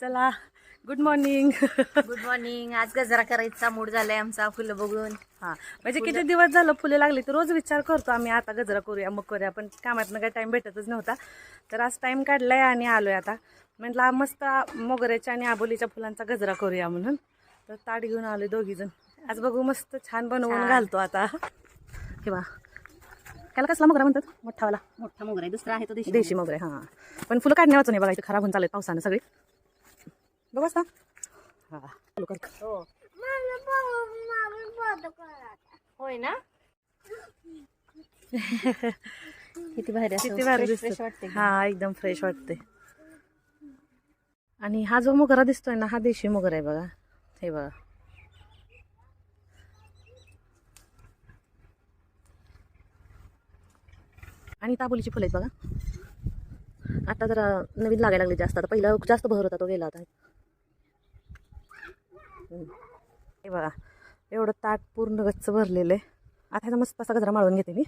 चला good morning. Good morning. आज गजरा करायचा मूड झालाय आमचा फुलं बघून. हां म्हणजे किती दिवस झालं फुले लागली तर रोज विचार करतो आम्ही आता गजरा करूया मग करूया, पण कामातनं काही टाईम भेटतच नव्हता. तर आज टाईम काढलाय आणि आलोय आता. म्हटलं मस्त मोगऱ्याच्या आणि आबोलीच्या फुलांचा गजरा करूया म्हणून. तर ताट घेऊन आलोय दोघीजण. आज बघू मस्त छान बनवून घालतो आता. हे बा त्याला कसला मोगरा म्हणतात? मोठावाला मोठा मोगरा आहे, दुसरा आहे तो देशी मोगरे. हां पण फुलं काढण्या वाचून बघा, इथे खराब होऊन चालत पावसानं सगळी. बघू असता हां चालू कर. हो होय ना. किती भारी असं किती भारी फ्रेश दिसतं. वाटते. हा एकदम फ्रेश वाटते. आणि हा जो मोगरा दिसतोय ना हा देशी मोगरा आहे बघा. हे बघा आणि ताबोलीची फुलं आहेत बघा. आता जरा नवीन लागायला लागले जास्त. आता पहिला जास्त बहर होता तो गेला आता. हे बघा एवढं ताट पूर्ण गच्च भरलेलं आहे. आता ह्याचा मस्त असा गजरा माळून घेते मी.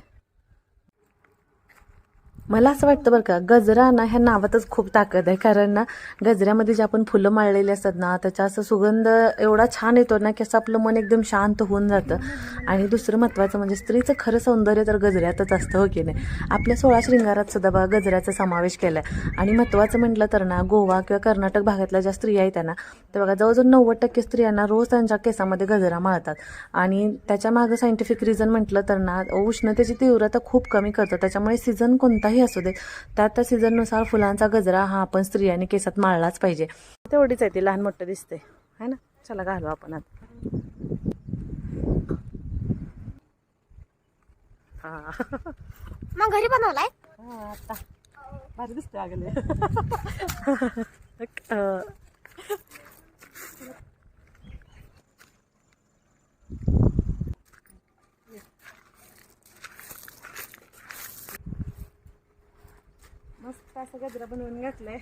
मला असं वाटतं बरं का, गजरा ना ह्या नावातच खूप ताकद आहे. कारण ना गजऱ्यामध्ये जे आपण फुलं माळलेली असतात ना त्याचा असं सुगंध एवढा छान येतो ना की असं आपलं मन एकदम शांत होऊन जातं. आणि दुसरं महत्त्वाचं म्हणजे स्त्रीचं खरं सौंदर्य तर गजऱ्यातच असतं, हो की नाही. आपल्या 16 श्रृंगारात सुद्धा बघा गजऱ्याचा समावेश केला आहे. आणि महत्त्वाचं म्हटलं तर ना गोवा किंवा कर्नाटक भागातल्या ज्या स्त्रिया आहेत ना तर बघा जवळजवळ 90% स्त्रियांना रोज त्यांच्या केसामध्ये गजरा माळतात. आणि त्याच्या मागं सायंटिफिक रिझन म्हटलं तर ना उष्णतेची तीव्रता खूप कमी करतं. त्याच्यामुळे सीझन कोणताही असू दे त्या सीझननुसार फुलांचा गजरा हा आपण स्त्रियांनी केसात माळलाच पाहिजे. तेवढीच आहे ती, लहान मोठं दिसते है ना. चला घालू आपण आता. हा मग घरी बनवलाय. हा आता भारी दिसते अगले. मस्त असं गजरा बनवून घातलंय.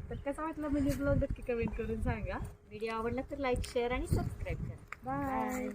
तर कसं वाटलं म्हणजे ब्लॉग नक्की कमेंट करून सांगा. व्हिडिओ आवडला तर लाईक शेअर आणि सबस्क्राईब करा. बाय.